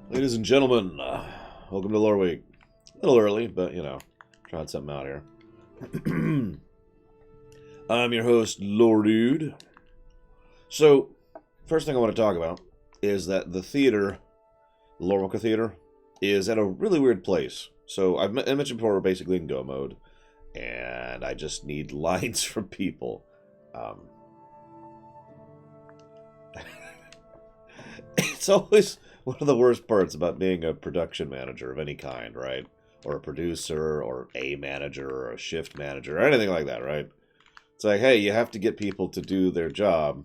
Ladies and gentlemen, welcome to Loreweek. A little early, but you know, trying something out here. I'm your host, Loredude. So, first thing I want to talk about is that the theater, the Loreweek Theater, is at a really weird place. So, I mentioned before, we're basically in go mode, and I just need lines from people. It's always one of the worst parts about being a production manager of any kind, right? Or a producer, or a manager, or a shift manager, or anything like that, right? It's like, hey, you have to get people to do their job,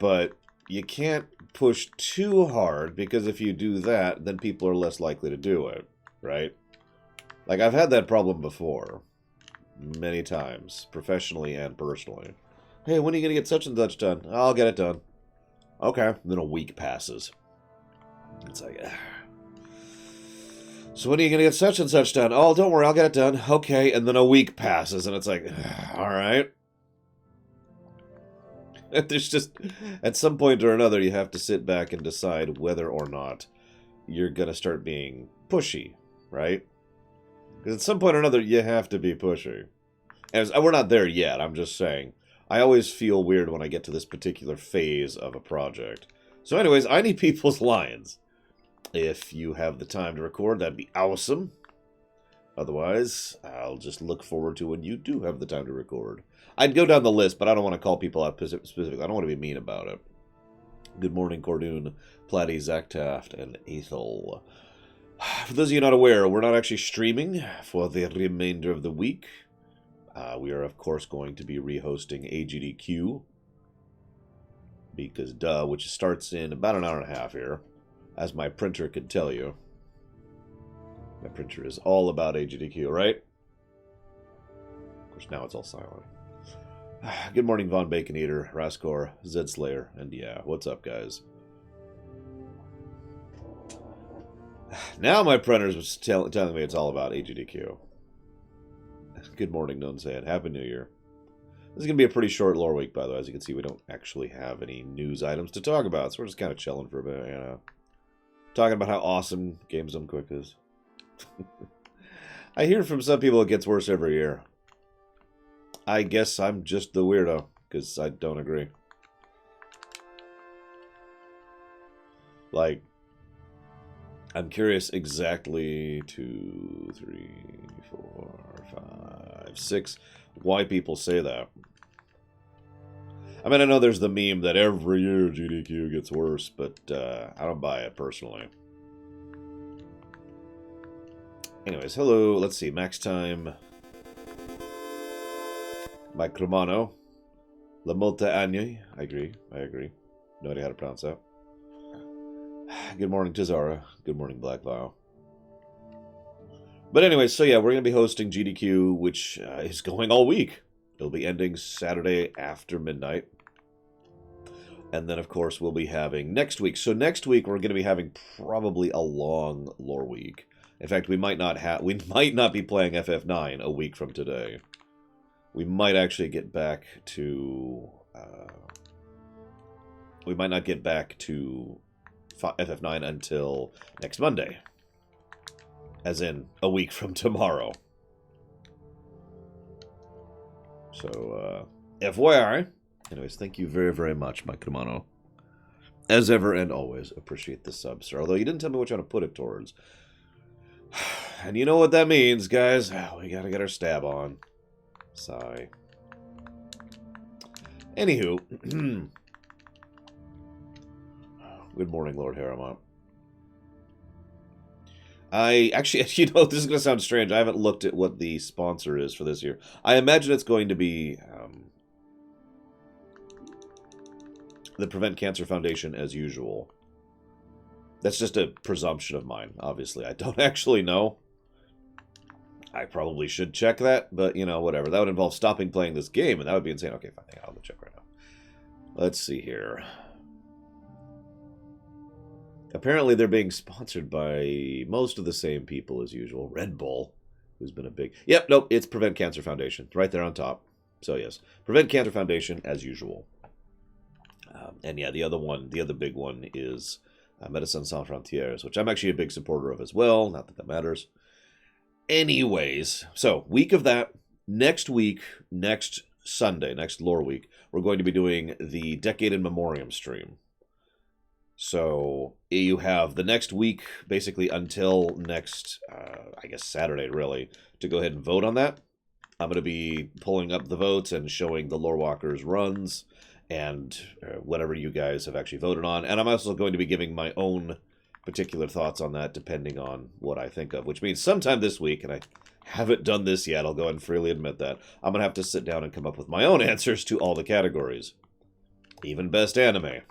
but you can't push too hard, because if you do that, then people are less likely to do it, right? Like, I've had that problem before, many times, professionally and personally. Hey, when are you going to get such and such done? I'll get it done. Okay, and then a week passes. It's like, so when are you going to get such and such done? Oh, don't worry, I'll get it done. Okay, and then a week passes, and it's like, all right. There's just, at some point or another, you have to sit back and decide whether or not you're going to start being pushy, right? Because at some point or another, you have to be pushy. And we're not there yet, I'm just saying. I always feel weird when I get to this particular phase of a project. So anyways, I need people's lines. If you have the time to record, that'd be awesome. Otherwise, I'll just look forward to when you do have the time to record. I'd go down the list, but I don't want to call people out specifically. I don't want to be mean about it. Good morning, Cordoon, Platty, Zach Taft, and Ethel. For those of you not aware, we're not actually streaming for the remainder of the week. We are, of course, going to be rehosting AGDQ. Because, duh, which starts in about an hour and a half here. As my printer could tell you. My printer is all about AGDQ, right? Of course, now it's all silent. Good morning, Von Bacon Eater, Raskor, Zed Slayer, and yeah, what's up, guys? Now my printer's was telling me it's all about AGDQ. Good morning, Nonsan. Happy New Year. This is going to be a pretty short lore week, by the way. As you can see, we don't actually have any news items to talk about, so we're just kind of chilling for a bit, you know. Talking about how awesome Games Done Quick is. I hear from some people it gets worse every year. I guess I'm just the weirdo, because I don't agree. Like, I'm curious exactly 2, 3, 4, 5, 6 why people say that. I mean, I know there's the meme that every year GDQ gets worse, but I don't buy it personally. Anyways, hello. Let's see. Max time. Mike Romano. La Multa Agni. I agree. No idea how to pronounce that. Good morning, Tazara. Good morning, Black Vial. But anyway, so yeah, we're going to be hosting GDQ, which is going all week. It'll be ending Saturday after midnight. And then, of course, we'll be having next week. So next week, we're going to be having probably a long lore week. In fact, we might not be playing FF9 a week from today. We might actually get back to... we might not get back to FF9 until next Monday. As in, a week from tomorrow. So, FYI. Anyways, thank you very, very much, Mike Romano. As ever and always, appreciate the sub, sir. Although you didn't tell me what you want to put it towards. And you know what that means, guys. We gotta get our stab on. Sigh. Anywho. Good morning, Lord Harriman. I actually, you know, this is going to sound strange. I haven't looked at what the sponsor is for this year. I imagine it's going to be the Prevent Cancer Foundation as usual. That's just a presumption of mine, obviously. I don't actually know. I probably should check that, but, you know, whatever. That would involve stopping playing this game, and that would be insane. Okay, fine. I'll go check right now. Let's see here. Apparently they're being sponsored by most of the same people as usual. Red Bull, who's been a big... Yep, nope, it's Prevent Cancer Foundation. Right there on top. So, yes. Prevent Cancer Foundation, as usual. And yeah, the other big one is Medicine Sans Frontières, which I'm actually a big supporter of as well. Not that that matters. Anyways, so week of that. Next week, next Sunday, next Lore Week, we're going to be doing the Decade in Memoriam stream. So you have the next week, basically until next, I guess Saturday, really, to go ahead and vote on that. I'm going to be pulling up the votes and showing the Lore Walkers runs and whatever you guys have actually voted on. And I'm also going to be giving my own particular thoughts on that, depending on what I think of, which means sometime this week, and I haven't done this yet, I'll go ahead and freely admit that, I'm going to have to sit down and come up with my own answers to all the categories. Even best anime.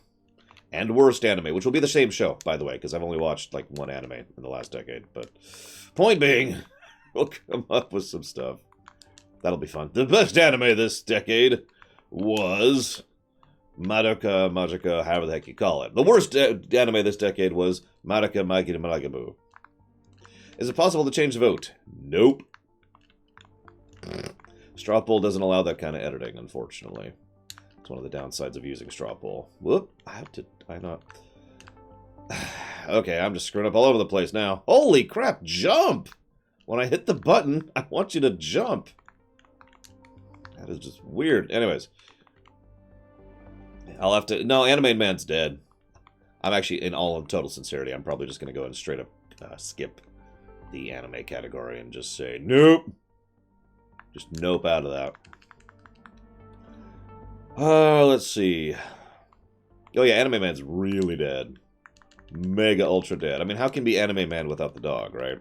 And worst anime, which will be the same show, by the way, because I've only watched like one anime in the last decade. But point being, we'll come up with some stuff. That'll be fun. The best anime this decade was Madoka Magica, however the heck you call it. The worst anime this decade was Madoka Magica Magabu. Is it possible to change the vote? Nope. Straw poll doesn't allow that kind of editing, unfortunately. It's one of the downsides of using straw poll. Whoop. I not. Okay, I'm just screwing up all over the place now. Holy crap, jump! When I hit the button, I want you to jump. That is just weird. Anyways. I'll have to... No, Anime Man's dead. I'm actually, in all total sincerity, I'm probably just going to go and straight up skip the anime category and just say, nope. Just nope out of that. Let's see. Oh yeah, Anime Man's really dead. Mega ultra dead. I mean, how can be Anime Man without the dog, right?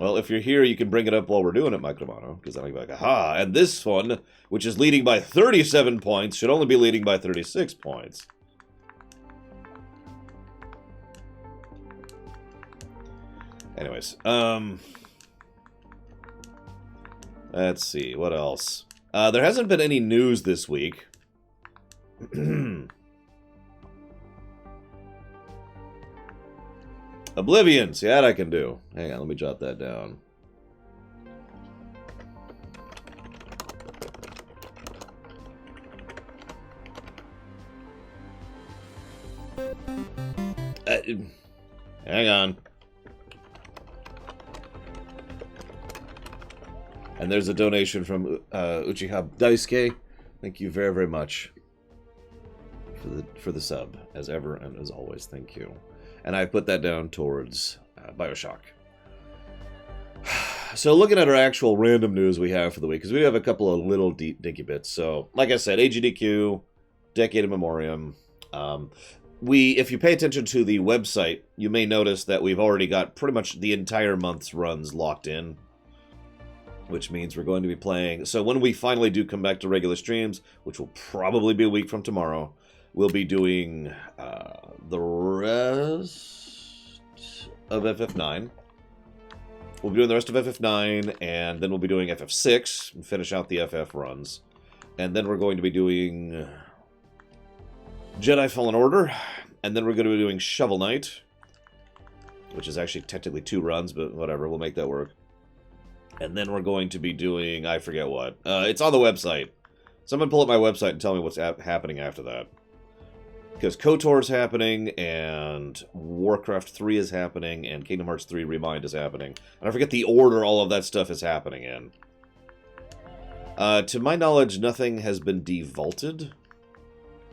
Well, if you're here, you can bring it up while we're doing it, Micromano, because then I'll be like, aha, and this one, which is leading by 37 points, should only be leading by 36 points. Anyways, let's see, what else? There hasn't been any news this week. Oblivion, see that I can do. Hang on, let me jot that down. Hang on. And there's a donation from Uchiha Daisuke. Thank you very, very much for the sub, as ever and as always. Thank you. And I put that down towards Bioshock. So looking at our actual random news we have for the week, because we have a couple of little dinky bits. So, like I said, AGDQ, Decade of Memoriam. If you pay attention to the website, you may notice that we've already got pretty much the entire month's runs locked in. Which means we're going to be playing... So when we finally do come back to regular streams, which will probably be a week from tomorrow, we'll be doing the rest of FF9. We'll be doing the rest of FF9, and then we'll be doing FF6, and finish out the FF runs. And then we're going to be doing Jedi Fallen Order, and then we're going to be doing Shovel Knight, which is actually technically 2 runs, but whatever, we'll make that work. And then we're going to be doing, I forget what. It's on the website. Someone pull up my website and tell me what's happening after that. Because KOTOR's happening, and Warcraft 3 is happening, and Kingdom Hearts 3 Remind is happening. And I forget the order all of that stuff is happening in. To my knowledge, nothing has been devaulted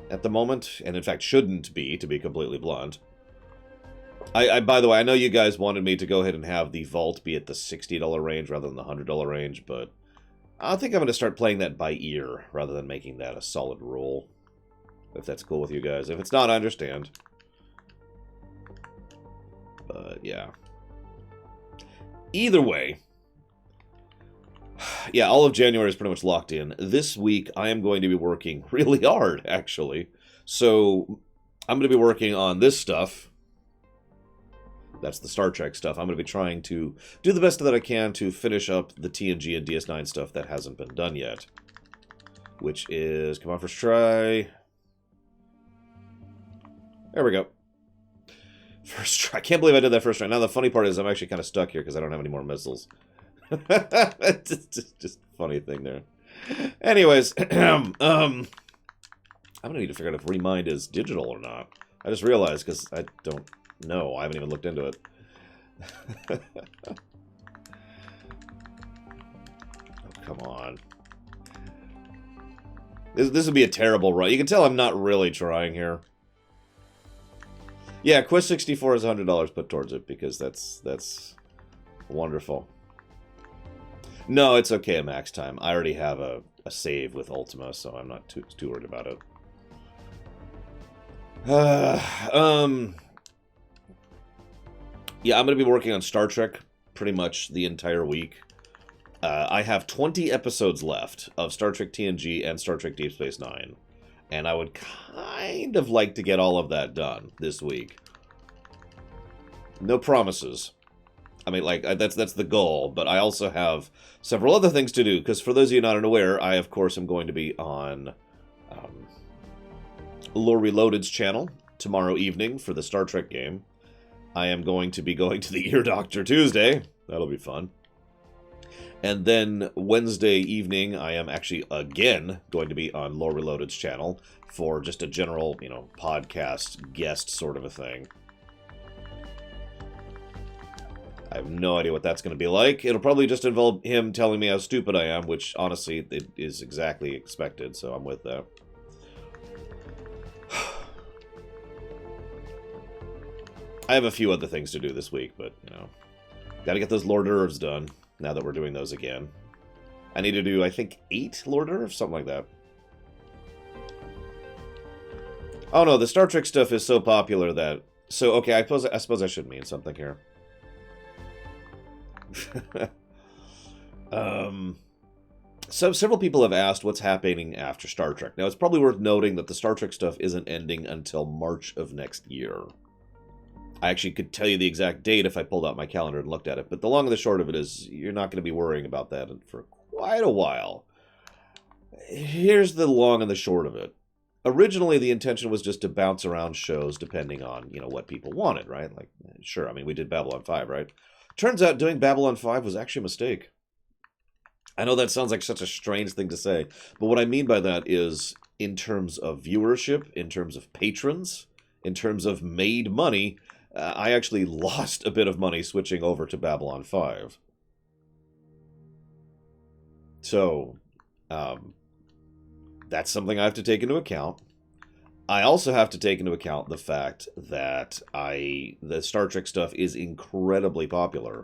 at the moment, and in fact shouldn't be, to be completely blunt. By the way, I know you guys wanted me to go ahead and have the vault be at the $60 range rather than the $100 range, but I think I'm going to start playing that by ear rather than making that a solid rule. If that's cool with you guys. If it's not, I understand. But, yeah. Either way. Yeah, all of January is pretty much locked in. This week, I am going to be working really hard, actually. So, I'm going to be working on this stuff. That's the Star Trek stuff. I'm going to be trying to do the best that I can to finish up the TNG and DS9 stuff that hasn't been done yet. Which is... Come on, first try... There we go. First try. I can't believe I did that first try. Now the funny part is I'm actually kind of stuck here because I don't have any more missiles. just a funny thing there. Anyways, I'm gonna need to figure out if Remind is digital or not. I just realized because I don't know. I haven't even looked into it. Oh, come on. This would be a terrible run. You can tell I'm not really trying here. Yeah, Quest 64 is $100 put towards it because that's wonderful. No, it's okay at max time. I already have a save with Ultima, so I'm not too worried about it. Yeah, I'm going to be working on Star Trek pretty much the entire week. I have 20 episodes left of Star Trek TNG and Star Trek Deep Space Nine. And I would kind of like to get all of that done this week. No promises. I mean, like, that's the goal, but I also have several other things to do, because for those of you not unaware, I, of course, am going to be on Lore Reloaded's channel tomorrow evening for the Star Trek game. I am going to be going to the Ear Doctor Tuesday. That'll be fun. And then Wednesday evening, I am actually, again, going to be on Lore Reloaded's channel for just a general, podcast guest sort of a thing. I have no idea what that's going to be like. It'll probably just involve him telling me how stupid I am, which, honestly, it is exactly expected, so I'm with that. I have a few other things to do this week, but, gotta get those Lord d'oeuvres done, now that we're doing those again. I need to do, I think, 8 Lord d'oeuvres? Something like that. Oh no, the Star Trek stuff is so popular that... So, okay, I suppose I should mean something here. So several people have asked what's happening after Star Trek. Now, it's probably worth noting that the Star Trek stuff isn't ending until March of next year. I actually could tell you the exact date if I pulled out my calendar and looked at it, but the long and the short of it is you're not going to be worrying about that for quite a while. Here's the long and the short of it. Originally, the intention was just to bounce around shows depending on, what people wanted, right? Like, sure, I mean, we did Babylon 5, right? Turns out doing Babylon 5 was actually a mistake. I know that sounds like such a strange thing to say, but what I mean by that is in terms of viewership, in terms of patrons, in terms of made money, I actually lost a bit of money switching over to Babylon 5. So, that's something I have to take into account. I also have to take into account the fact that the Star Trek stuff is incredibly popular.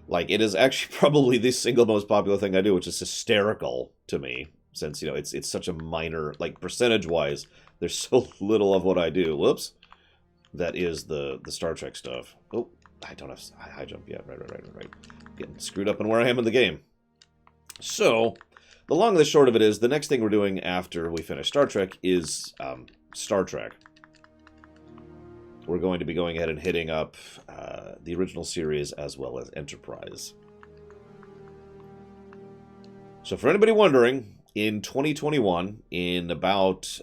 Like, it is actually probably the single most popular thing I do, which is hysterical to me, since, it's such a minor, like, percentage-wise, there's so little of what I do. Whoops. That is the Star Trek stuff. Oh, I don't have high jump yet. Right. Getting screwed up on where I am in the game. So, the long and the short of it is, the next thing we're doing after we finish Star Trek is Star Trek. We're going to be going ahead and hitting up the original series as well as Enterprise. So for anybody wondering, in 2021, in about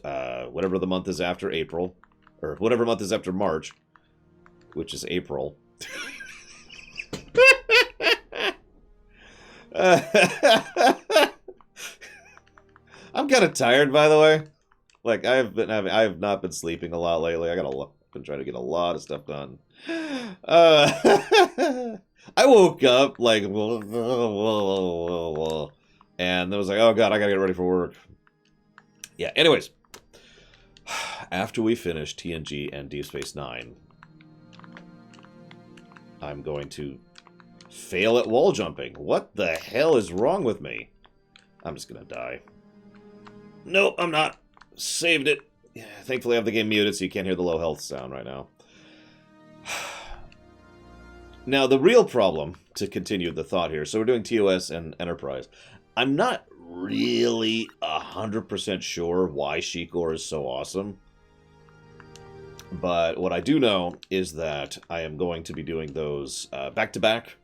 whatever the month is after April, or whatever month is after March, which is April. I'm kind of tired, by the way. Like, I have not been sleeping a lot lately. Been trying to get a lot of stuff done. I woke up like, and then was like, oh god, I gotta get ready for work. Yeah. Anyways, after we finish TNG and Deep Space Nine, I'm going to fail at wall jumping. What the hell is wrong with me? I'm just gonna die. Nope, I'm not. Saved it. Thankfully, I have the game muted, so you can't hear the low health sound right now. Now, the real problem, to continue the thought here, so we're doing TOS and Enterprise. I'm not really 100% sure why Shikor is so awesome. But what I do know is that I am going to be doing those back-to-back.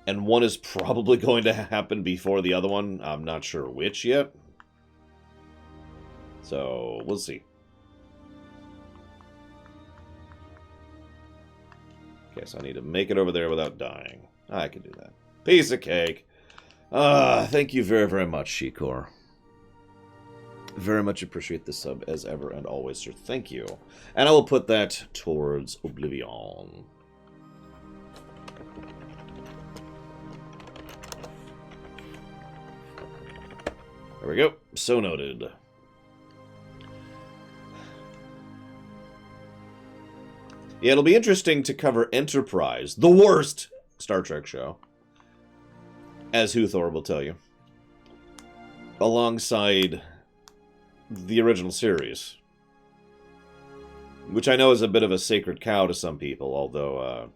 And one is probably going to happen before the other one. I'm not sure which yet. So, we'll see. Okay, so I need to make it over there without dying. I can do that. Piece of cake. Thank you very, very much, Shikor. Very much appreciate the sub as ever and always, sir. Thank you. And I will put that towards Oblivion. There we go. So noted. Yeah, it'll be interesting to cover Enterprise, the worst Star Trek show, as Huthor will tell you, alongside the original series, which I know is a bit of a sacred cow to some people, although,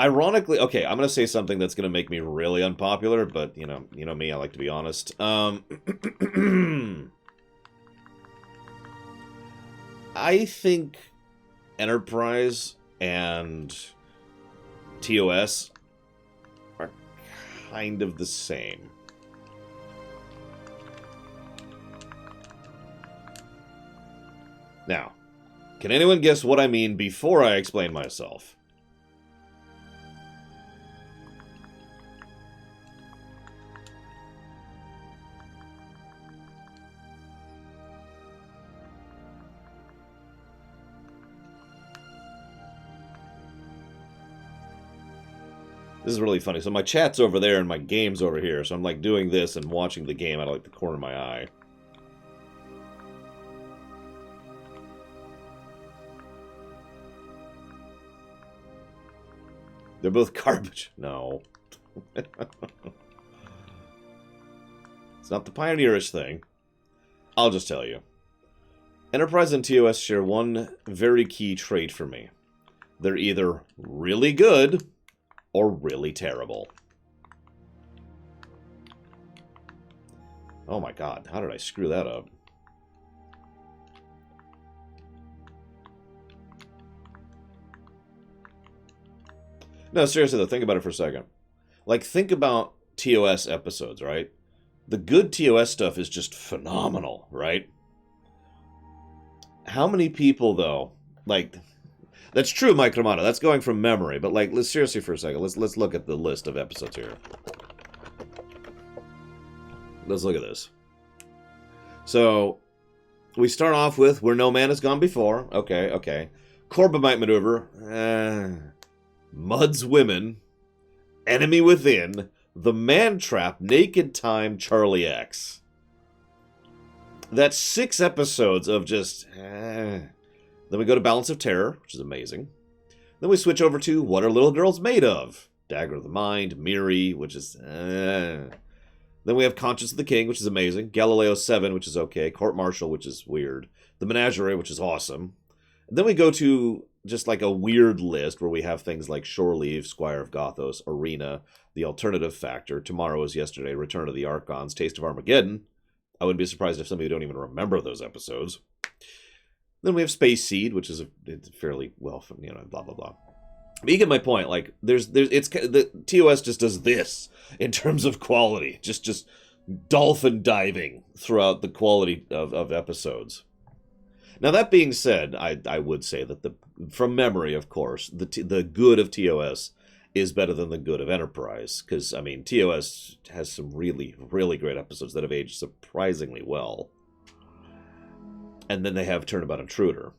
ironically, okay, I'm going to say something that's going to make me really unpopular, but, you know me, I like to be honest. I think Enterprise and TOS are kind of the same. Now, can anyone guess what I mean before I explain myself? This is really funny. So my chat's over there and my game's over here. So I'm like doing this and watching the game out of like the corner of my eye. They're both garbage. No. It's not the pioneerish thing. I'll just tell you. Enterprise and TOS share one very key trait for me. They're either really good or really terrible. Oh my god, how did I screw that up? No, seriously though, think about it for a second. Like, think about TOS episodes, right? The good TOS stuff is just phenomenal, right? How many people, though, like... That's true, Mike Romano. That's going from memory. But, like, let's seriously for a second. Let's look at the list of episodes here. Let's look at this. So, we start off with Where No Man Has Gone Before. Okay, okay. Corbomite Maneuver. Mud's Women. Enemy Within. The Man Trap. Naked Time. Charlie X. That's 6 episodes of just... Then we go to Balance of Terror, which is amazing. Then we switch over to What Are Little Girls Made Of? Dagger of the Mind, Miri, which is... Then we have Conscience of the King, which is amazing. Galileo 7, which is okay. Court Martial, which is weird. The Menagerie, which is awesome. And then we go to just like a weird list where we have things like Shore Leave, Squire of Gothos, Arena, The Alternative Factor, Tomorrow is Yesterday, Return of the Archons, Taste of Armageddon. I wouldn't be surprised if some of you don't even remember those episodes. Then we have Space Seed, which is it's fairly well, blah blah blah. But you get my point. Like, the TOS just does this in terms of quality, just dolphin diving throughout the quality of episodes. Now that being said, I would say that from memory, of course, the good of TOS is better than the good of Enterprise, because I mean TOS has some really really great episodes that have aged surprisingly well. And then they have Turnabout Intruder.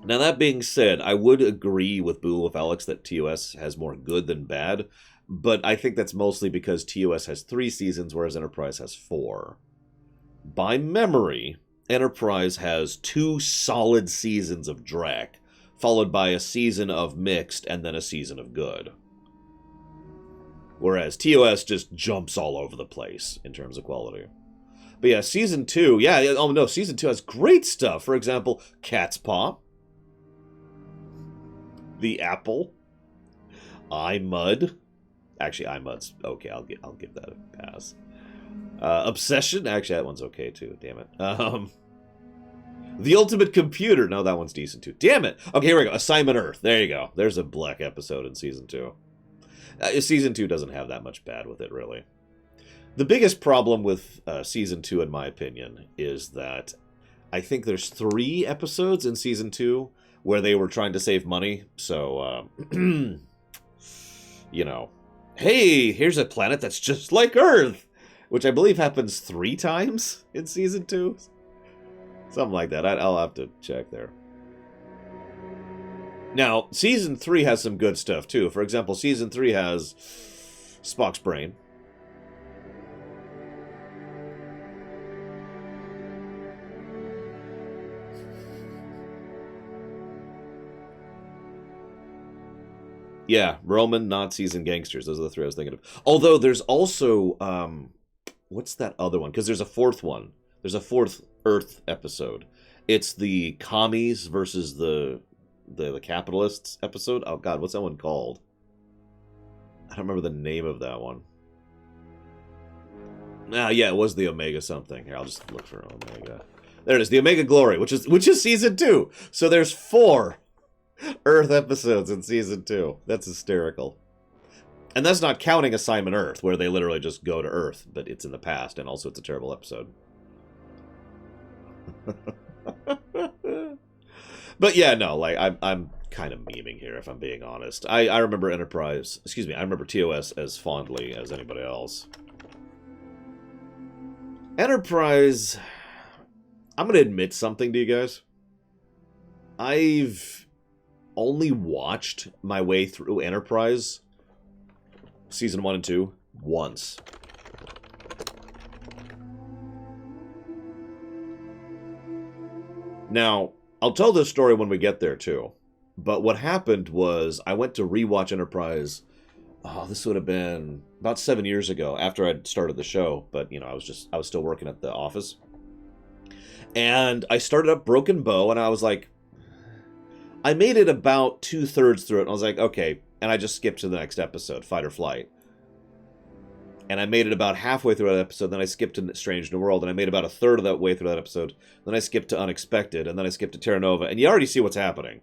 Now, that being said, I would agree with Boo with Alex that TOS has more good than bad, but I think that's mostly because TOS has 3 seasons, whereas Enterprise has 4. By memory, Enterprise has 2 solid seasons of Drac, followed by a season of Mixed, and then a season of Good. Whereas TOS just jumps all over the place in terms of quality. But yeah, Season 2, Season 2 has great stuff. For example, Cat's Paw, The Apple, iMud. Actually, iMud's okay, I'll give that a pass. Obsession, actually, that one's okay too, damn it. The Ultimate Computer, no, that one's decent too. Damn it! Okay, here we go, Assignment Earth, there you go. There's a black episode in Season 2. Season 2 doesn't have that much bad with it, really. The biggest problem with Season 2, in my opinion, is that I think there's 3 episodes in Season 2 where they were trying to save money. So, hey, here's a planet that's just like Earth, which I believe happens 3 times in Season 2. Something like that. I'll have to check there. Now, Season 3 has some good stuff, too. For example, Season 3 has Spock's brain. Yeah, Roman, Nazis, and gangsters. Those are the 3 I was thinking of. Although there's also, what's that other one? Because there's a 4th one. There's a 4th Earth episode. It's the commies versus the capitalists episode. Oh God, what's that one called? I don't remember the name of that one. Yeah, it was the Omega something. Here, I'll just look for Omega. There it is, the Omega Glory, which is Season 2. So there's 4 Earth episodes in Season 2. That's hysterical. And that's not counting Assignment Earth, where they literally just go to Earth, but it's in the past, and also it's a terrible episode. But yeah, no, like, I'm kind of memeing here, if I'm being honest. I remember Enterprise, excuse me, I remember TOS as fondly as anybody else. Enterprise, I'm going to admit something to you guys. I've only watched my way through Enterprise, Season 1 and 2, once. Now, I'll tell this story when we get there, too. But what happened was, I went to rewatch Enterprise, this would have been about 7 years ago, after I'd started the show. But, you know, I was still working at the office. And I started up Broken Bow, and I was like, I made it about 2/3 through it, and I was like, okay. And I just skipped to the next episode, Fight or Flight. And I made it about halfway through that episode, then I skipped to Strange New World, and I made about 1/3 of that way through that episode. Then I skipped to Unexpected, and then I skipped to Terra Nova, and you already see what's happening.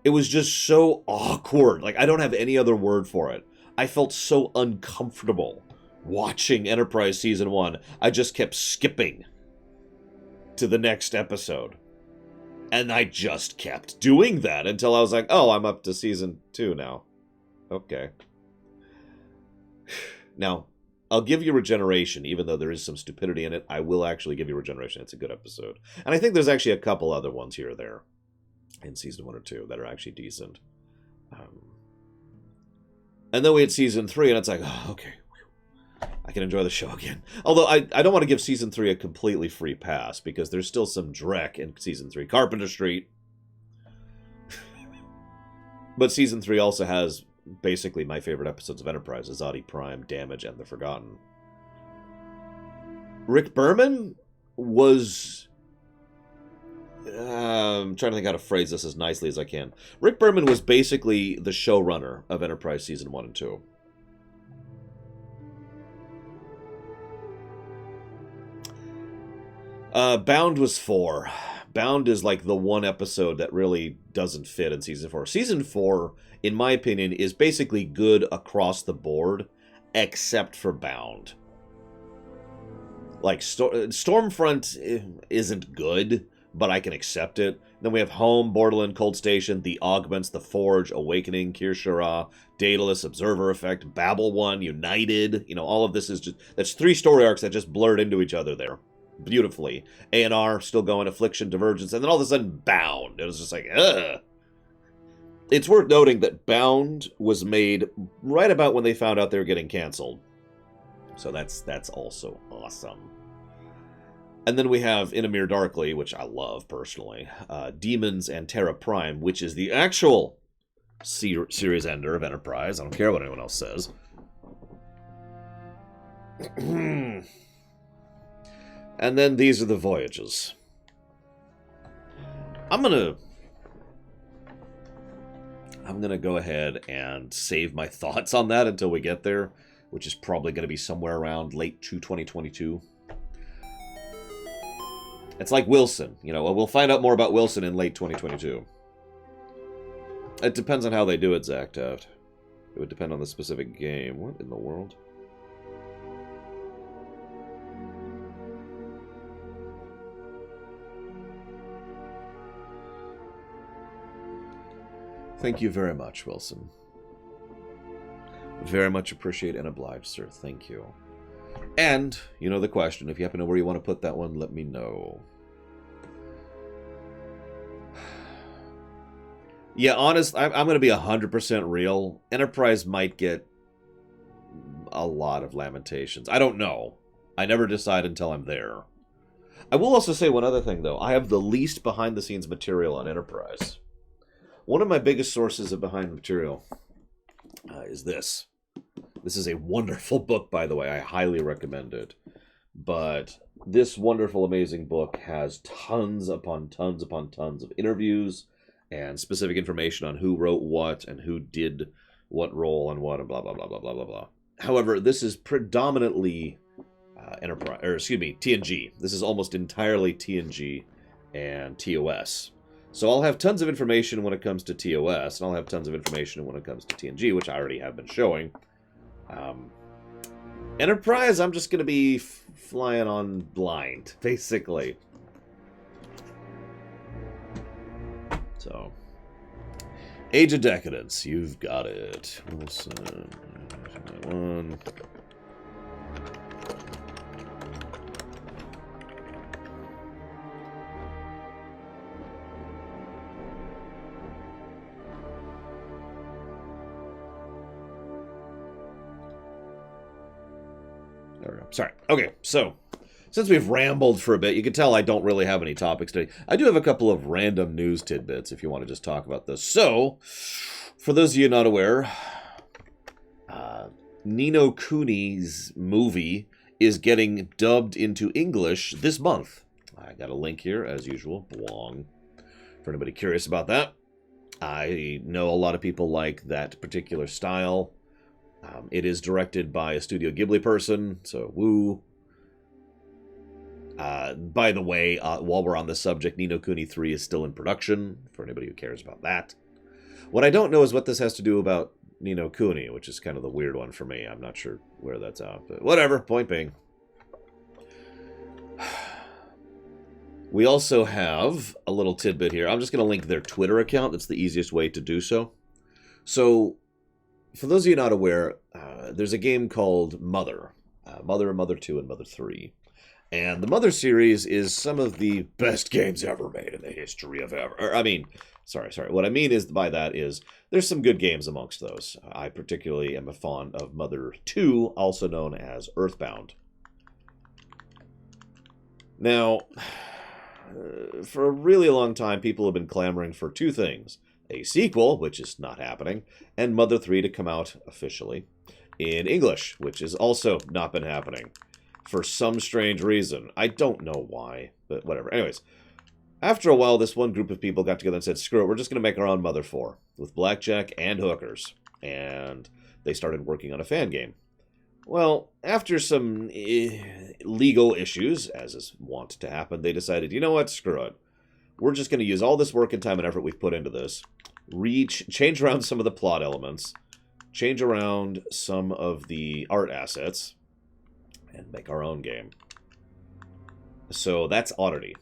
It was just so awkward. Like, I don't have any other word for it. I felt so uncomfortable watching Enterprise Season 1. I just kept skipping to the next episode. And I just kept doing that until I was like, oh, I'm up to Season 2 now. Okay. Now, I'll give you Regeneration, even though there is some stupidity in it. I will actually give you Regeneration. It's a good episode. And I think there's actually a couple other ones here or there in Season 1 or 2 that are actually decent. And then we had Season 3, and it's like, oh, okay. I can enjoy the show again. Although I don't want to give Season 3 a completely free pass, because there's still some dreck in Season 3. Carpenter Street. But Season 3 also has basically my favorite episodes of Enterprise, Azadi Prime, Damage, and The Forgotten. Rick Berman was... I'm trying to think how to phrase this as nicely as I can. Rick Berman was basically the showrunner of Enterprise Season 1 and 2. Bound was 4. Bound is like the one episode that really doesn't fit in Season 4. Season 4, in my opinion, is basically good across the board, except for Bound. Like, Stormfront isn't good, but I can accept it. Then we have Home, Borderland, Cold Station, The Augments, The Forge, Awakening, Kirshara, Daedalus, Observer Effect, Babel 1, United. You know, all of this is just... That's 3 story arcs that just blurred into each other there. Beautifully. A&R, still going, Affliction, Divergence, and then all of a sudden, Bound. It was just like, ugh. It's worth noting that Bound was made right about when they found out they were getting canceled. So that's also awesome. And then we have In a Mirror Darkly, which I love personally. Demons and Terra Prime, which is the actual series ender of Enterprise. I don't care what anyone else says. And then these are the Voyages. I'm gonna go ahead and save my thoughts on that until we get there, which is probably going to be somewhere around late 2022. It's like Wilson, you know, we'll find out more about Wilson in late 2022. It depends on how they do it, Zach Taft. It would depend on the specific game. What in the world? Thank you very much, Wilson. Very much appreciate and obliged, sir. Thank you. And, you know the question. If you happen to know where you want to put that one, let me know. Yeah, honest, I'm going to be 100% real. Enterprise might get a lot of lamentations. I don't know. I never decide until I'm there. I will also say one other thing, though. I have the least behind-the-scenes material on Enterprise. One of my biggest sources of behind material is this. This is a wonderful book, by the way. I highly recommend it. But this wonderful, amazing book has tons upon tons upon tons of interviews and specific information on who wrote what and who did what role and what and blah, blah, blah, blah, blah, blah, blah. However, this is predominantly Enterprise, or excuse me, TNG. This is almost entirely TNG and TOS. So I'll have tons of information when it comes to TOS, and I'll have tons of information when it comes to TNG, which I already have been showing. Enterprise, I'm just going to be flying on blind, basically. So, Age of Decadence, you've got it. Wilson, one. There we go. Sorry. Okay, so since we've rambled for a bit, you can tell I don't really have any topics today. I do have a couple of random news tidbits if you want to just talk about this. So, for those of you not aware, Nino Cooney's movie is getting dubbed into English this month. I got a link here, as usual. Bwong. For anybody curious about that. I know a lot of people like that particular style. It is directed by a Studio Ghibli person, so woo. By the way, while we're on the subject, Ni no Kuni 3 is still in production, for anybody who cares about that. What I don't know is what this has to do about Ni no Kuni, which is kind of the weird one for me. I'm not sure where that's at, but whatever, point being. We also have a little tidbit here. I'm just going to link their Twitter account. That's the easiest way to do so. So, for those of you not aware, there's a game called Mother. Mother, Mother 2, and Mother 3. And the Mother series is some of the best games ever made in the history of ever. Sorry. What I mean is by that is there's some good games amongst those. I particularly am a fond of Mother 2, also known as Earthbound. Now, for a really long time, people have been clamoring for two things. A sequel, which is not happening, and Mother 3 to come out officially in English, which has also not been happening for some strange reason. I don't know why, but whatever. Anyways, after a while, this one group of people got together and said, screw it, we're just going to make our own Mother 4 with blackjack and hookers. And they started working on a fan game. Well, after some legal issues, as is wont to happen, they decided, you know what, screw it. We're just going to use all this work and time and effort we've put into this, change around some of the plot elements, change around some of the art assets, and make our own game. So that's Oddity.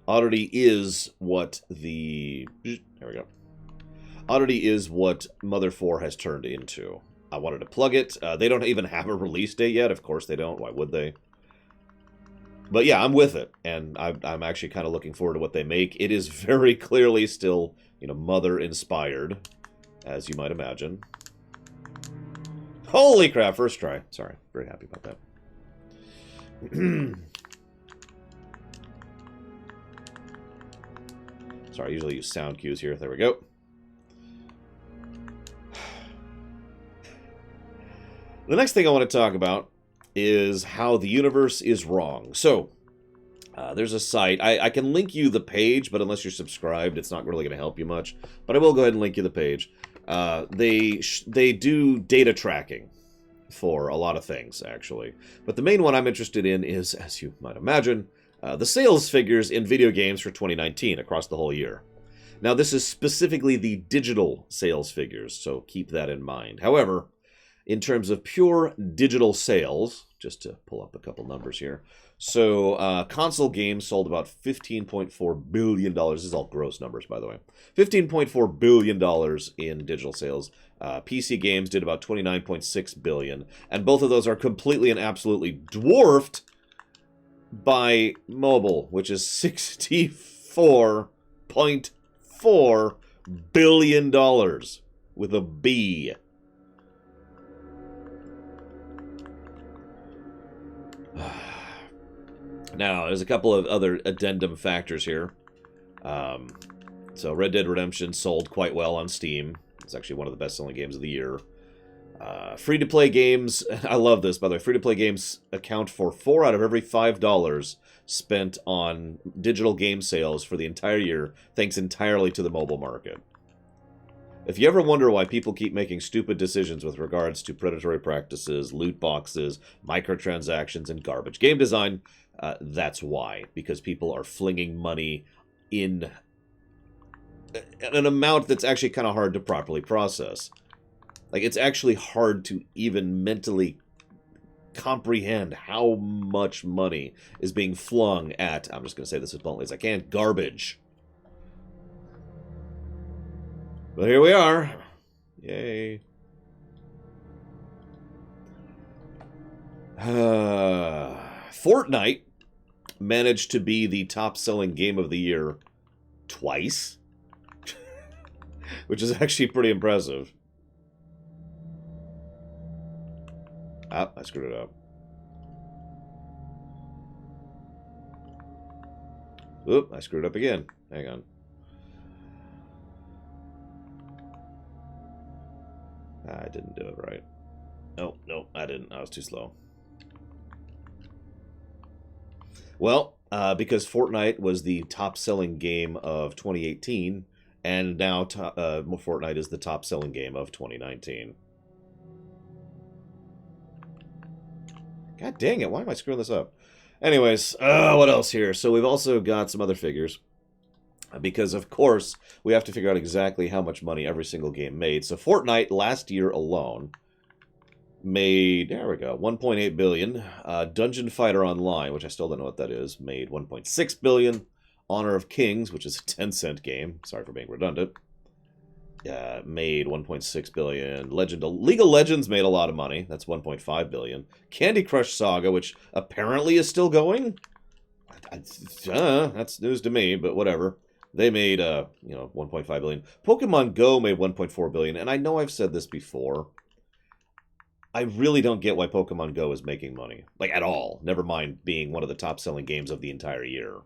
Oddity is what the... There we go. Oddity is what Mother 4 has turned into. I wanted to plug it. They don't even have a release date yet. Of course they don't. Why would they? But yeah, I'm with it, and I'm actually kind of looking forward to what they make. It is very clearly still, Mother-inspired, as you might imagine. Holy crap, first try. Sorry, very happy about that. Sorry, I usually use sound cues here. There we go. The next thing I want to talk about is how the universe is wrong. So, there's a site. I can link you the page, but unless you're subscribed, it's not really going to help you much. But I will go ahead and link you the page. They do data tracking for a lot of things, actually. But the main one I'm interested in is, as you might imagine, the sales figures in video games for 2019 across the whole year. Now, this is specifically the digital sales figures, so keep that in mind. However, in terms of pure digital sales, just to pull up a couple numbers here. So console games sold about $15.4 billion. This is all gross numbers, by the way. $15.4 billion in digital sales. PC games did about $29.6 billion. And both of those are completely and absolutely dwarfed by mobile, which is $64.4 billion with a B. Now, there's a couple of other addendum factors here. So Red Dead Redemption sold quite well on Steam. It's actually one of the best-selling games of the year. Free-to-play games, I love this, by the way, free-to-play games account for 4 out of every $5 spent on digital game sales for the entire year, thanks entirely to the mobile market. If you ever wonder why people keep making stupid decisions with regards to predatory practices, loot boxes, microtransactions, and garbage game design, that's why. Because people are flinging money in an amount that's actually kind of hard to properly process. Like, it's actually hard to even mentally comprehend how much money is being flung at, I'm just going to say this as bluntly as I can, garbage. But here we are. Yay. Fortnite managed to be the top-selling game of the year twice, which is actually pretty impressive. Ah, I screwed it up. Oop, I screwed up again. Hang on. I didn't do it right. Oh, no, I didn't. I was too slow. Well, because Fortnite was the top-selling game of 2018, and now Fortnite is the top-selling game of 2019. God dang it, why am I screwing this up? Anyways, what else here? So we've also got some other figures. Because, of course, we have to figure out exactly how much money every single game made. So Fortnite, last year alone, made, there we go, $1.8 billion. Dungeon Fighter Online, which I still don't know what that is, made $1.6 billion. Honor of Kings, which is a 10-cent game, sorry for being redundant, made $1.6 billion. League of Legends made a lot of money. That's $1.5 billion. Candy Crush Saga, which apparently is still going. That's news to me, but whatever. They made, $1.5 billion. Pokemon Go made $1.4 billion, and I know I've said this before. I really don't get why Pokemon Go is making money. Like, at all. Never mind being one of the top-selling games of the entire year.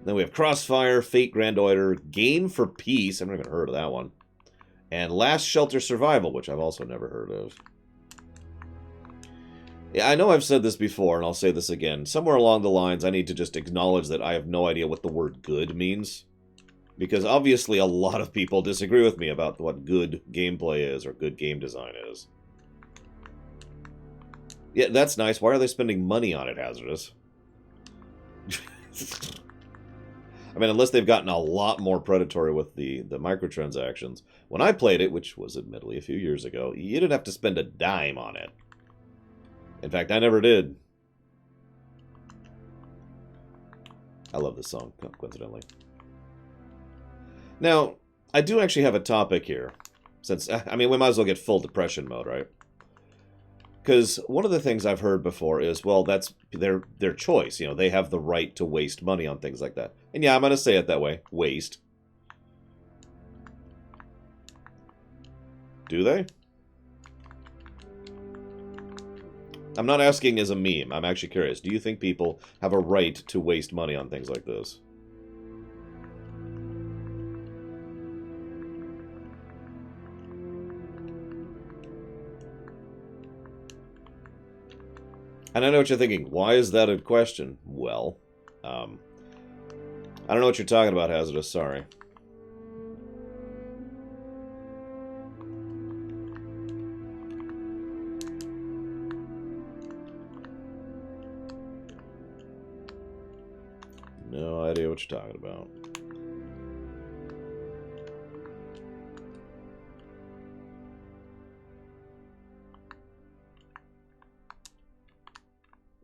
Then we have Crossfire, Fate Grand Order, Game for Peace, I've never even heard of that one, and Last Shelter Survival, which I've also never heard of. Yeah, I know I've said this before, and I'll say this again. Somewhere along the lines, I need to just acknowledge that I have no idea what the word good means. Because obviously a lot of people disagree with me about what good gameplay is, or good game design is. Yeah, that's nice. Why are they spending money on it, Hazardous? I mean, unless they've gotten a lot more predatory with the microtransactions. When I played it, which was admittedly a few years ago, you didn't have to spend a dime on it. In fact, I never did. I love this song, coincidentally. Now, I do actually have a topic here. Since, I mean, we might as well get full depression mode, right? Because one of the things I've heard before is, well, that's their choice. You know, they have the right to waste money on things like that. And yeah, I'm going to say it that way. Waste. Do they? I'm not asking as a meme. I'm actually curious. Do you think people have a right to waste money on things like this? And I know what you're thinking. Why is that a question? Well, I don't know what you're talking about, Hazardous. Sorry. No idea what you're talking about.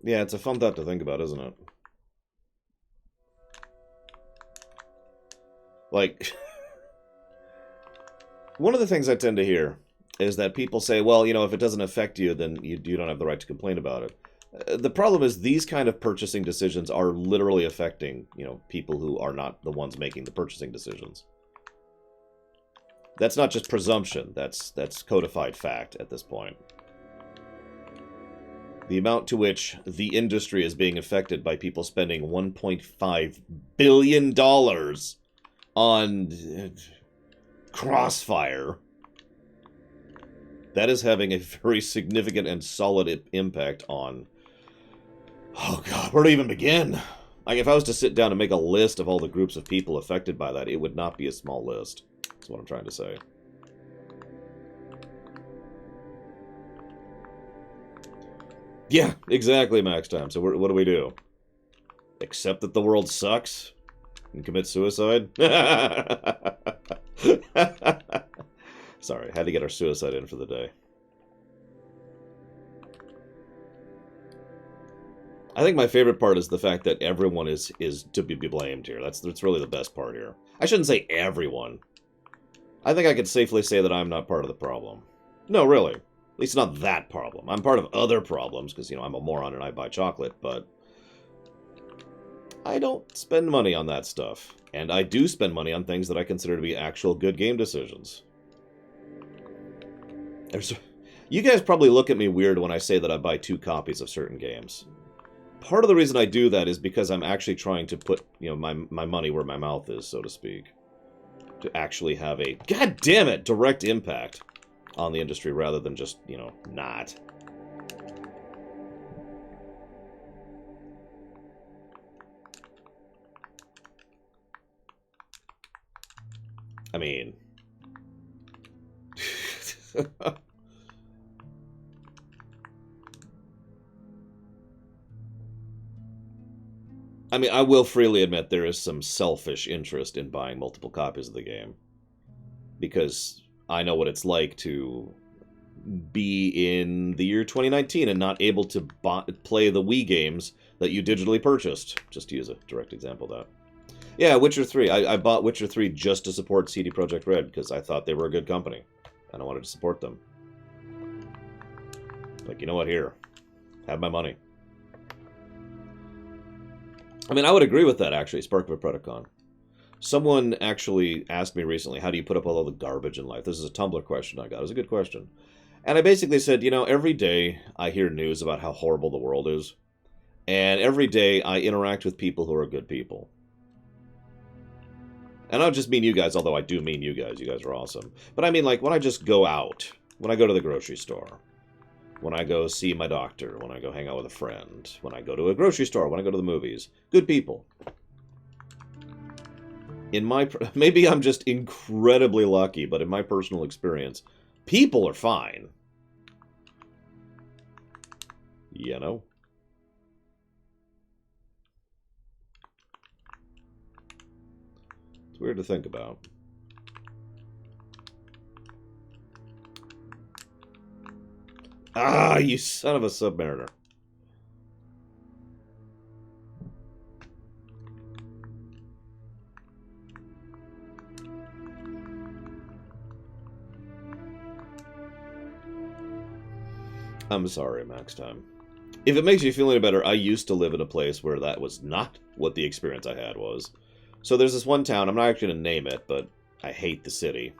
Yeah, it's a fun thought to think about, isn't it? Like, one of the things I tend to hear is that people say, well, you know, if it doesn't affect you, then you don't have the right to complain about it. The problem is these kind of purchasing decisions are literally affecting, you know, people who are not the ones making the purchasing decisions. That's not just presumption. That's codified fact at this point. The amount to which the industry is being affected by people spending $1.5 billion on Crossfire, that is having a very significant and solid impact on... Oh god, where to even begin? Like, if I was to sit down and make a list of all the groups of people affected by that, it would not be a small list. That's what I'm trying to say. Yeah, exactly, Max Time. So what do we do? Accept that the world sucks? And commit suicide? Sorry, had to get our suicide in for the day. I think my favorite part is the fact that everyone is to be blamed here. That's really the best part here. I shouldn't say everyone. I think I could safely say that I'm not part of the problem. No, really. At least not that problem. I'm part of other problems, because, you know, I'm a moron and I buy chocolate, but... I don't spend money on that stuff. And I do spend money on things that I consider to be actual good game decisions. You guys probably look at me weird when I say that I buy 2 copies of certain games. Part of the reason I do that is because I'm actually trying to put, you know, my money where my mouth is, so to speak. To actually have a, god damn it, direct impact on the industry rather than just, you know, not. I mean... I mean, I will freely admit there is some selfish interest in buying multiple copies of the game. Because I know what it's like to be in the year 2019 and not able to play the Wii games that you digitally purchased. Just to use a direct example of that. Yeah, Witcher 3. I bought Witcher 3 just to support CD Projekt Red, because I thought they were a good company. And I wanted to support them. Like, you know what, here. Have my money. I mean, I would agree with that, actually, Spark of a Predacon. Someone actually asked me recently, how do you put up with all the garbage in life? This is a Tumblr question I got. It was a good question. And I basically said, you know, every day I hear news about how horrible the world is. And every day I interact with people who are good people. And I don't just mean you guys, although I do mean you guys. You guys are awesome. But I mean, like, when I just go out, when I go to the grocery store, when I go see my doctor, when I go hang out with a friend, when I go to a grocery store, when I go to the movies. Good people. In my... Maybe I'm just incredibly lucky, but in my personal experience, people are fine. You know? It's weird to think about. Ah, you son of a Submariner. I'm sorry, Max Time. If it makes you feel any better, I used to live in a place where that was not what the experience I had was. So there's this one town, I'm not actually going to name it, but I hate the city,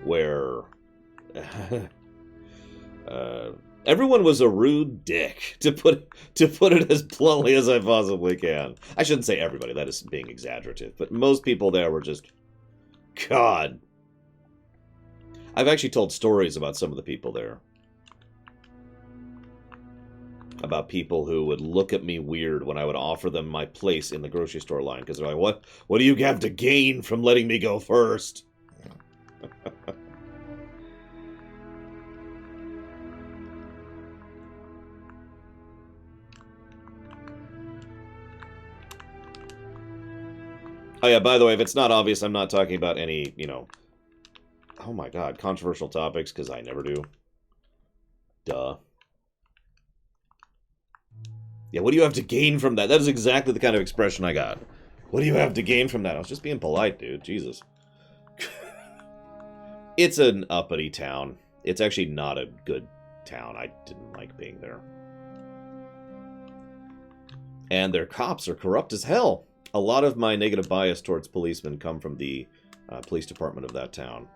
where everyone was a rude dick, to put it as bluntly as I possibly can. I shouldn't say everybody, that is being exaggerative, but most people there were just... God. I've actually told stories about some of the people there. About people who would look at me weird when I would offer them my place in the grocery store line, because they're like, what do you have to gain from letting me go first? Oh yeah, by the way, if it's not obvious, I'm not talking about any, you know... Oh my god, controversial topics, because I never do. Duh. Yeah, what do you have to gain from that? That is exactly the kind of expression I got. What do you have to gain from that? I was just being polite, dude. Jesus. It's an uppity town. It's actually not a good town. I didn't like being there. And their cops are corrupt as hell. A lot of my negative bias towards policemen come from the police department of that town.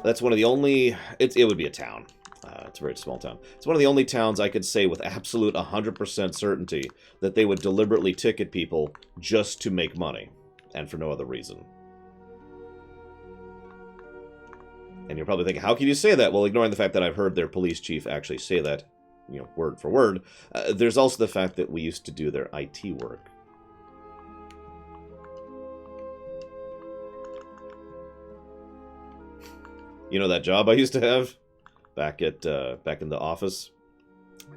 That's one of the only... It would be a town. It's a very small town. It's one of the only towns I could say with absolute 100% certainty that they would deliberately ticket people just to make money, and for no other reason. And you're probably thinking, how can you say that? Well, ignoring the fact that I've heard their police chief actually say that, you know, word for word. There's also the fact that we used to do their IT work. You know that job I used to have back in the office?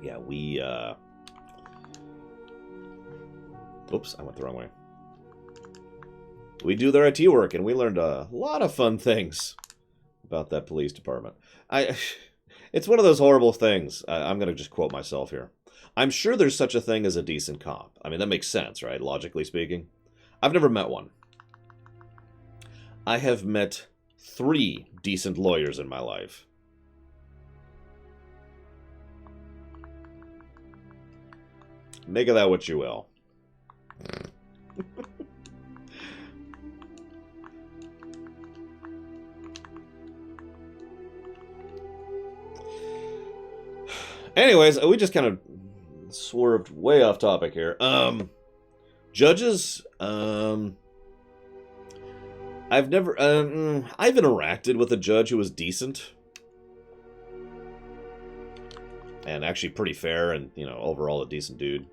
Yeah, we oops, I went the wrong way. We do their IT work, and we learned a lot of fun things about that police department. It's one of those horrible things. I'm going to just quote myself here. I'm sure there's such a thing as a decent cop. I mean, that makes sense, right? Logically speaking. I've never met one. I have met 3 decent lawyers in my life. Make of that what you will. Anyways, we just kind of swerved way off topic here. Judges, I've interacted with a judge who was decent. And actually pretty fair and, you know, overall a decent dude.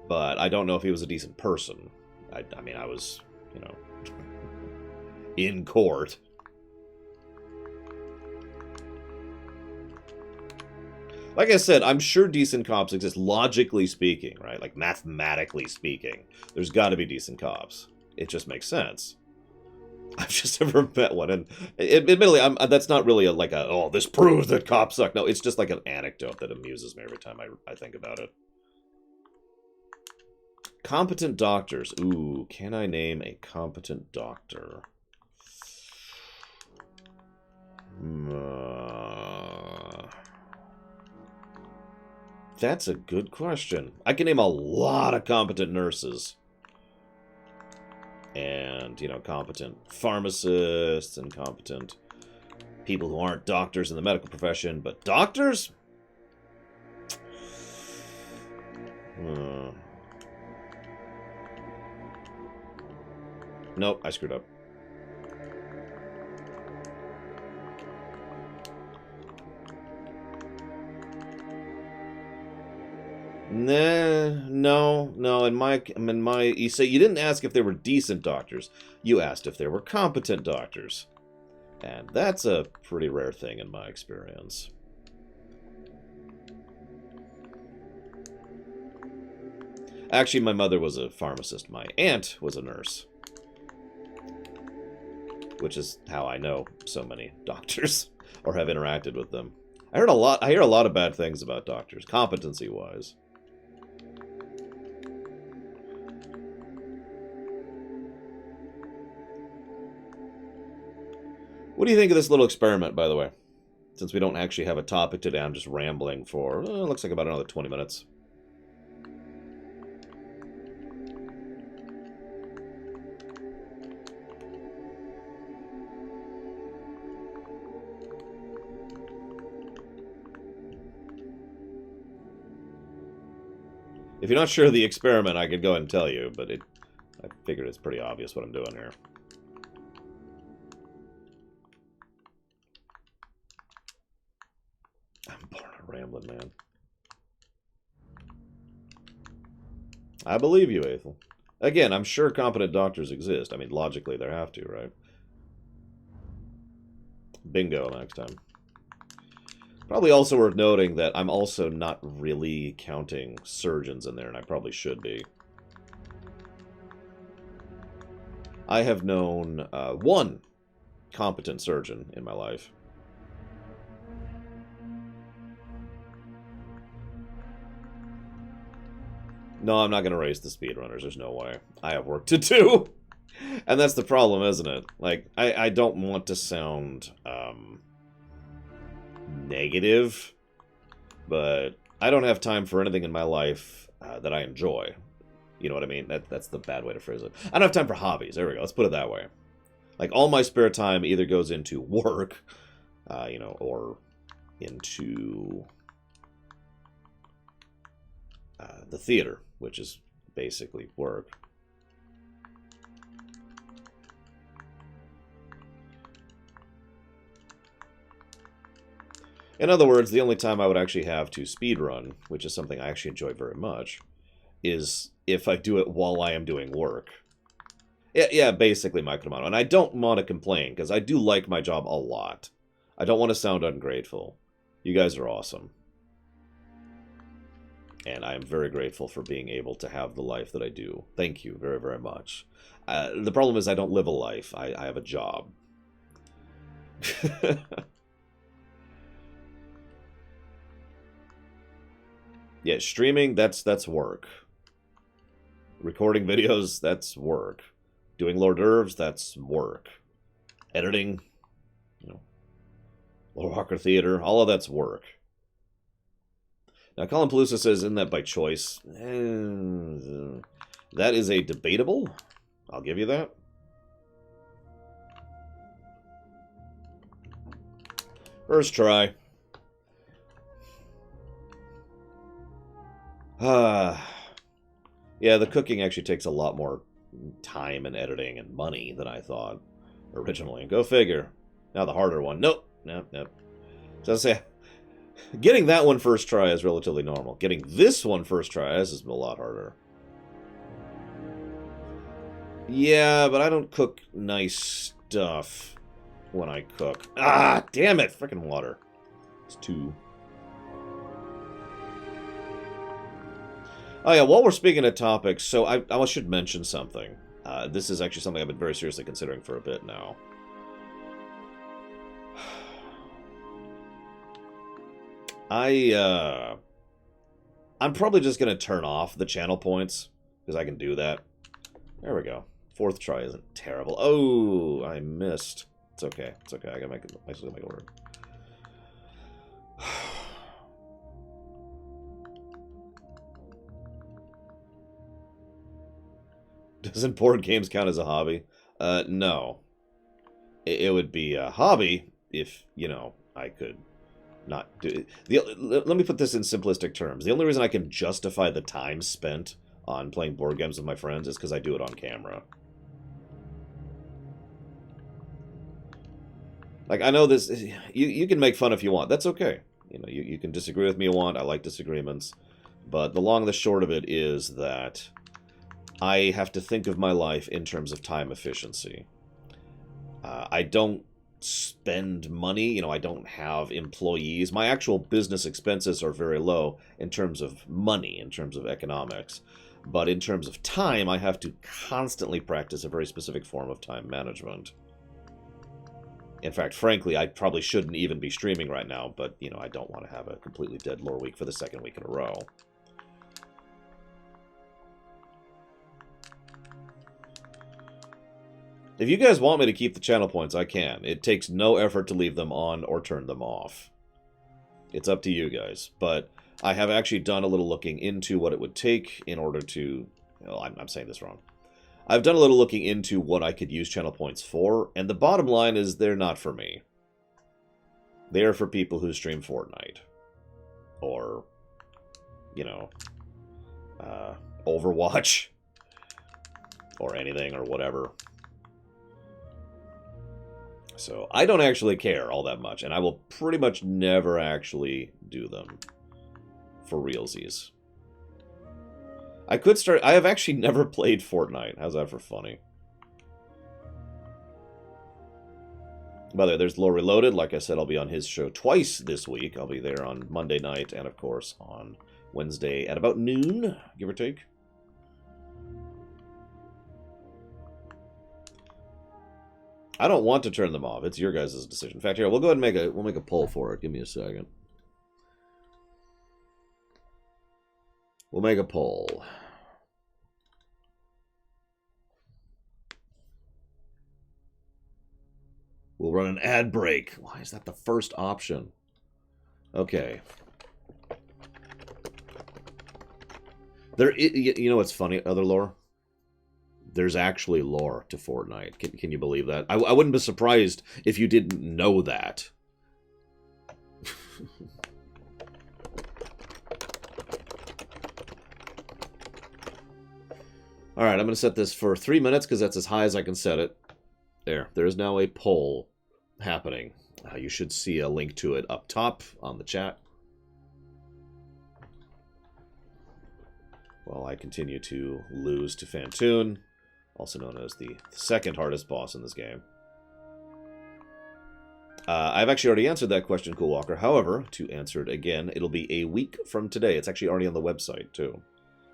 But I don't know if he was a decent person. I mean, I was, you know, in court. Like I said, I'm sure decent cops exist, logically speaking, right? Like, mathematically speaking. There's got to be decent cops. It just makes sense. I've just never met one, and admittedly, that's not really oh, this proves that cops suck. No, it's just like an anecdote that amuses me every time I think about it. Competent doctors. Ooh, can I name a competent doctor? That's a good question. I can name a lot of competent nurses. And, you know, competent pharmacists and competent people who aren't doctors in the medical profession. But doctors? Nope, I screwed up. Nah, no. In my, you say you didn't ask if they were decent doctors. You asked if they were competent doctors, and that's a pretty rare thing in my experience. Actually, my mother was a pharmacist. My aunt was a nurse, which is how I know so many doctors or have interacted with them. I hear a lot of bad things about doctors, competency-wise. What do you think of this little experiment, by the way? Since we don't actually have a topic today, I'm just rambling for, looks like about another 20 minutes. If you're not sure of the experiment, I could go ahead and tell you, but I figured it's pretty obvious what I'm doing here. I'm born a rambling man. I believe you, Ethel. Again, I'm sure competent doctors exist. I mean, logically, there have to, right? Bingo next time. Probably also worth noting that I'm also not really counting surgeons in there, and I probably should be. I have known one competent surgeon in my life. No, I'm not going to race the speedrunners. There's no way. I have work to do. And that's the problem, isn't it? Like, I don't want to sound negative, but I don't have time for anything in my life that I enjoy. You know what I mean? That's the bad way to phrase it. I don't have time for hobbies. There we go. Let's put it that way. Like, all my spare time either goes into work, you know, or into the theater, which is basically work. In other words, the only time I would actually have to speedrun, which is something I actually enjoy very much, is if I do it while I am doing work. Yeah, basically Micro Mono. And I don't want to complain, because I do like my job a lot. I don't want to sound ungrateful. You guys are awesome. And I am very grateful for being able to have the life that I do. Thank you very, very much. The problem is I don't live a life. I have a job. Yeah, streaming, that's work. Recording videos, that's work. Doing hors d'oeuvres, that's work. Editing, you know, Loreweek theater, all of that's work. Now, Colin Pelusa says, isn't that by choice? That is a debatable. I'll give you that. First try. Yeah, the cooking actually takes a lot more time and editing and money than I thought originally. Go figure. Now the harder one. Nope. So I say, getting that one first try is relatively normal. Getting this one first try, this is a lot harder. Yeah, but I don't cook nice stuff when I cook. Ah, damn it! Frickin' water. It's 2. Oh yeah, while we're speaking of topics, so I should mention something. This is actually something I've been very seriously considering for a bit now. I'm probably just going to turn off the channel points, because I can do that. There we go. 4th try isn't terrible. Oh, I missed. It's okay. It's okay. I gotta make it work. Doesn't board games count as a hobby? No. It would be a hobby if, you know, I could not do it. Let me put this in simplistic terms. The only reason I can justify the time spent on playing board games with my friends is because I do it on camera. Like, I know this... You can make fun if you want. That's okay. You know, you can disagree with me if you want. I like disagreements. But the long and the short of it is that I have to think of my life in terms of time efficiency. I don't spend money. You know, I don't have employees. My actual business expenses are very low in terms of money, in terms of economics. But in terms of time, I have to constantly practice a very specific form of time management. In fact, frankly, I probably shouldn't even be streaming right now, but, you know, I don't want to have a completely dead Loreweek for the 2nd week in a row. If you guys want me to keep the channel points, I can. It takes no effort to leave them on or turn them off. It's up to you guys. But I have actually done a little looking into what it would take in order to... Well, I'm saying this wrong. I've done a little looking into what I could use channel points for, and the bottom line is they're not for me. They are for people who stream Fortnite. Or, you know, Overwatch. Or anything, or whatever. So, I don't actually care all that much, and I will pretty much never actually do them for realsies. I could start... I have actually never played Fortnite. How's that for funny? By the way, there's Lore Reloaded. Like I said, I'll be on his show twice this week. I'll be there on Monday night and, of course, on Wednesday at about noon, give or take. I don't want to turn them off. It's your guys' decision. In fact, here, we'll go ahead and we'll make a poll for it. Give me a second. We'll make a poll. We'll run an ad break. Why is that the first option? Okay. You know what's funny? Other lore? There's actually lore to Fortnite. Can you believe that? I wouldn't be surprised if you didn't know that. Alright, I'm going to set this for 3 minutes because that's as high as I can set it. There is now a poll happening. You should see a link to it up top on the chat. While I continue to lose to Fantoon, also known as the second hardest boss in this game. I've actually already answered that question, Cool Walker. However, to answer it again, it'll be a week from today. It's actually already on the website, too.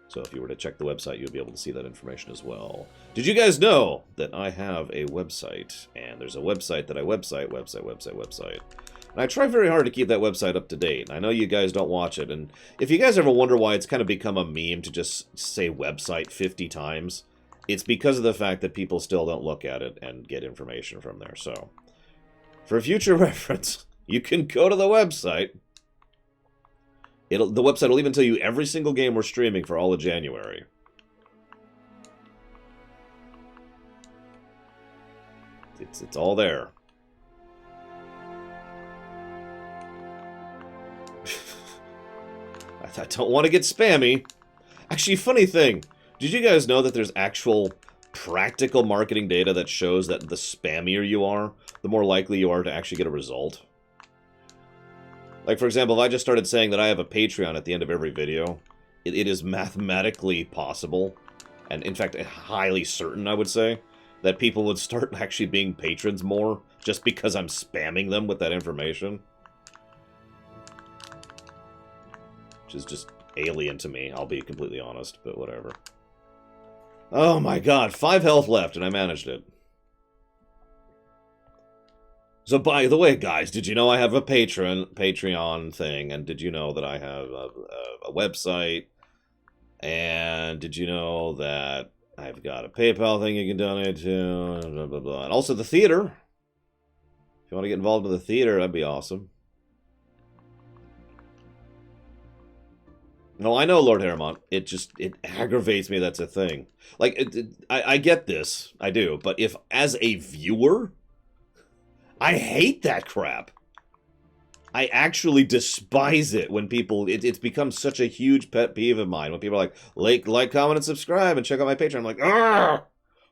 So if you were to check the website, you'll be able to see that information as well. Did you guys know that I have a website? And there's a website that I website. And I try very hard to keep that website up to date. I know you guys don't watch it. And if you guys ever wonder why it's kind of become a meme to just say website 50 times, it's because of the fact that people still don't look at it and get information from there. So for future reference, you can go to the website. The website will even tell you every single game we're streaming for all of January. It's all there. I don't want to get spammy. Actually, funny thing. Did you guys know that there's actual practical marketing data that shows that the spammier you are, the more likely you are to actually get a result? Like, for example, if I just started saying that I have a Patreon at the end of every video, it is mathematically possible, and in fact, highly certain, I would say, that people would start actually being patrons more just because I'm spamming them with that information. Which is just alien to me, I'll be completely honest, but whatever. Oh my god, 5 health left, and I managed it. So, by the way, guys, did you know I have a Patreon thing? And did you know that I have a website? And did you know that I've got a PayPal thing you can donate to? Blah, blah, blah. And also the theater. If you want to get involved in the theater, that'd be awesome. No, I know, Lord Harrimont. It aggravates me that's a thing. Like, I get this. I do. But if, as a viewer... I hate that crap. I actually despise it when people... It's become such a huge pet peeve of mine. When people are like, comment, and subscribe, and check out my Patreon. I'm like, Argh!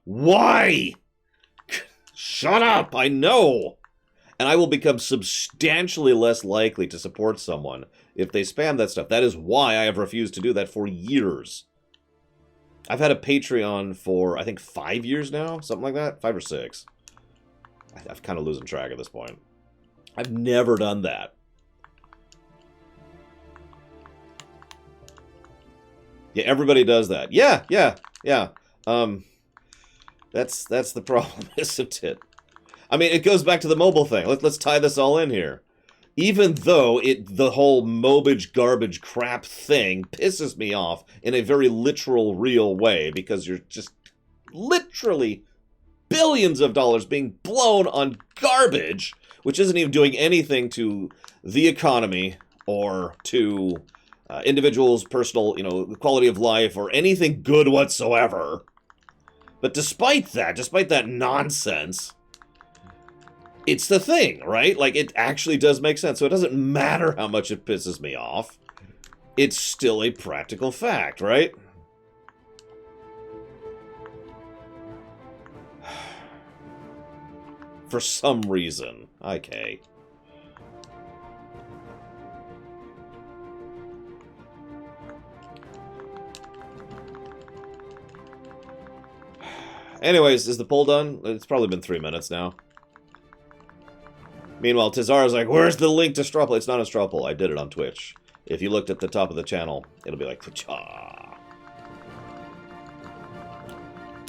Why? Shut up! I know! And I will become substantially less likely to support someone if they spam that stuff. That is why I have refused to do that for years. I've had a Patreon for, I think, 5 years now? Something like that? 5 or 6. I'm kind of losing track at this point. I've never done that. Yeah, everybody does that. Yeah. That's the problem, isn't it? I mean, it goes back to the mobile thing. Let's tie this all in here. Even though the whole mobage garbage crap thing pisses me off in a very literal, real way, because you're just literally billions of dollars being blown on garbage, which isn't even doing anything to the economy or to individuals' personal, quality of life or anything good whatsoever. But despite that nonsense, it's the thing, right? Like, it actually does make sense. So it doesn't matter how much it pisses me off. It's still a practical fact, right? For some reason. Okay. Anyways, is the poll done? It's probably been 3 minutes now. Meanwhile, Tizara's like, where's the link to Strawpoll? It's not a Strawpoll. I did it on Twitch. If you looked at the top of the channel, it'll be like, cha.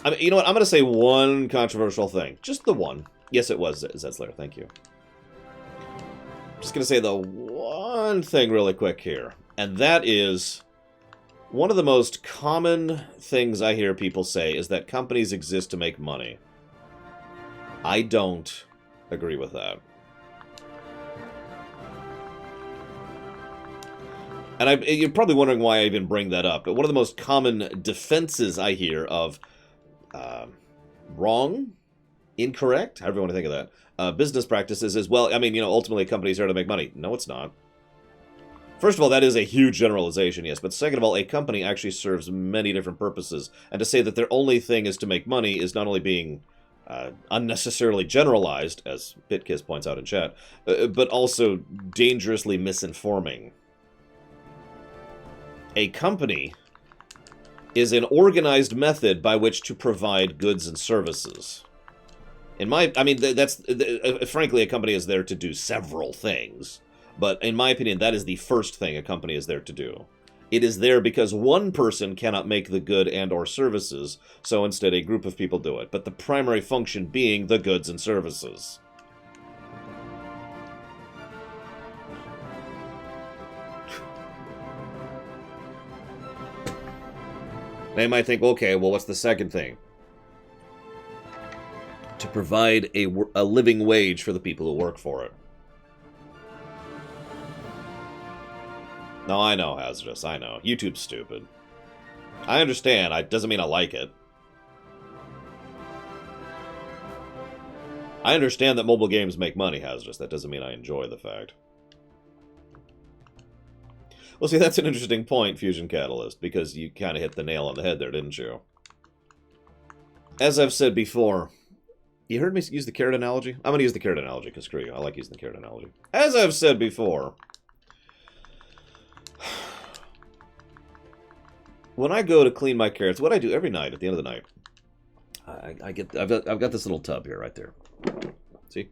I mean, you know what? I'm going to say one controversial thing. Just the one. Yes, it was, Zetzler. Thank you. Just going to say the one thing really quick here. And that is, one of the most common things I hear people say is that companies exist to make money. I don't agree with that. And you're probably wondering why I even bring that up, but one of the most common defenses I hear of wrong, incorrect, however you want to think of that, business practices is, well, I mean, ultimately companies are to make money. No, it's not. First of all, that is a huge generalization, yes, but second of all, a company actually serves many different purposes, and to say that their only thing is to make money is not only being unnecessarily generalized, as BitKiss points out in chat, but also dangerously misinforming. A company is an organized method by which to provide goods and services. Frankly, a company is there to do several things. But in my opinion, that is the first thing a company is there to do. It is there because one person cannot make the good and or services, so instead a group of people do it. But the primary function being the goods and services. They might think, okay, well, what's the second thing? To provide a living wage for the people who work for it. No, I know, Hazardous, I know. YouTube's stupid. I understand, it doesn't mean I like it. I understand that mobile games make money, Hazardous. That doesn't mean I enjoy the fact. Well, see, that's an interesting point, Fusion Catalyst, because you kind of hit the nail on the head there, didn't you? As I've said before, you heard me use the carrot analogy? I'm going to use the carrot analogy, because screw you, I like using the carrot analogy. As I've said before, when I go to clean my carrots, what I do every night, at the end of the night, I've got this little tub here, right there. See?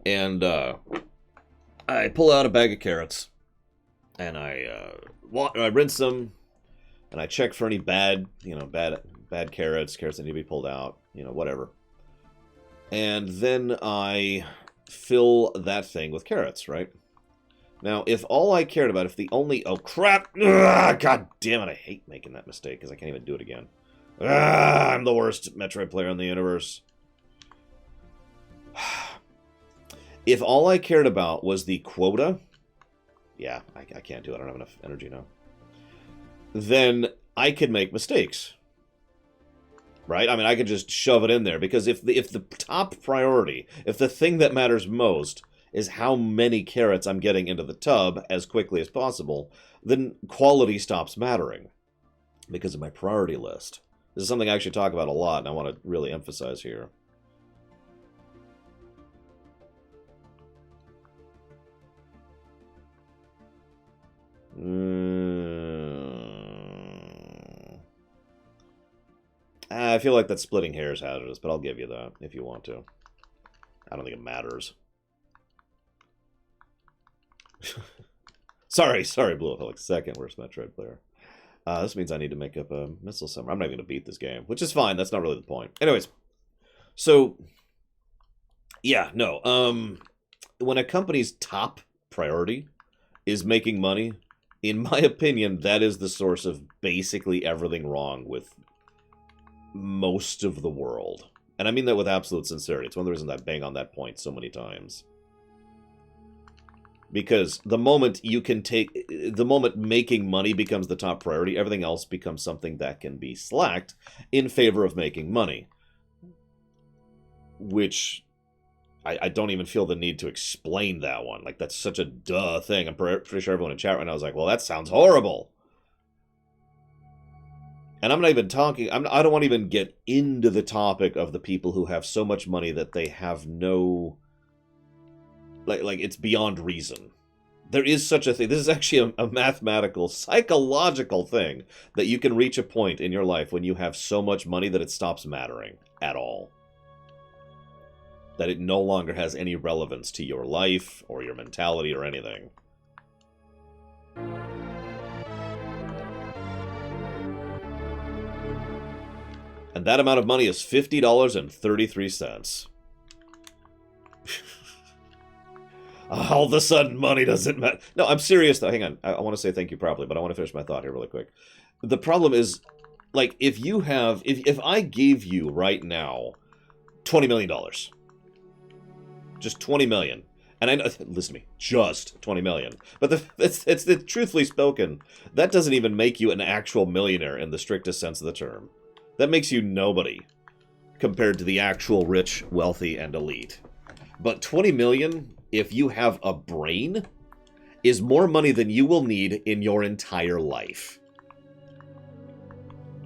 And I pull out a bag of carrots, and I rinse them, and I check for any bad carrots that need to be pulled out, whatever. And then I fill that thing with carrots, right? Now, if all I cared about, oh crap, god damn it, I hate making that mistake, because I can't even do it again. I'm the worst Metroid player in the universe. If all I cared about was the quota, yeah, I can't do it, I don't have enough energy now, then I could make mistakes. Right? I mean, I could just shove it in there, because if the top priority, if the thing that matters most is how many carrots I'm getting into the tub as quickly as possible, then quality stops mattering because of my priority list. This is something I actually talk about a lot, and I want to really emphasize here. I feel like that's splitting hairs, Hazardous, but I'll give you that if you want to. I don't think it matters. sorry, Blue Felix, second worst Metroid player. This means I need to make up a missile somewhere. I'm not even going to beat this game, which is fine. That's not really the point. Anyways, so, yeah, no. When a company's top priority is making money, in my opinion, that is the source of basically everything wrong with most of the world. And I mean that with absolute sincerity. It's one of the reasons I bang on that point so many times. Because the moment making money becomes the top priority, everything else becomes something that can be slacked in favor of making money. Which, I don't even feel the need to explain that one. Like, that's such a duh thing. I'm pretty sure everyone in chat right now is like, well, that sounds horrible. And I'm not even talking, I don't want to even get into the topic of the people who have so much money that they have no... Like it's beyond reason. There is such a thing. This is actually a mathematical, psychological thing that you can reach a point in your life when you have so much money that it stops mattering at all. That it no longer has any relevance to your life or your mentality or anything. And that amount of money is $50.33. All of a sudden, money doesn't matter. No, I'm serious, though. Hang on. I want to say thank you properly, but I want to finish my thought here really quick. The problem is, like, if you have... If I gave you, right now, $20 million... Just 20 million. And I know, listen to me, just 20 million. But it's truthfully spoken, that doesn't even make you an actual millionaire in the strictest sense of the term. That makes you nobody compared to the actual rich, wealthy, and elite. But 20 million, if you have a brain, is more money than you will need in your entire life.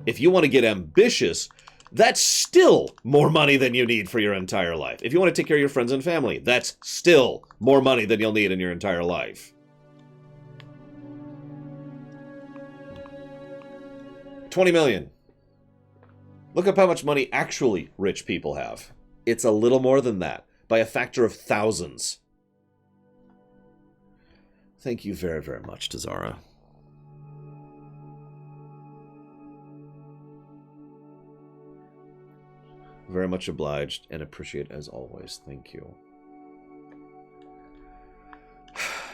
If you want to get ambitious, that's still more money than you need for your entire life. If you want to take care of your friends and family, that's still more money than you'll need in your entire life. 20 million. Look up how much money actually rich people have. It's a little more than that, by a factor of thousands. Thank you very, very much, Tazara. Very much obliged and appreciate as always. Thank you.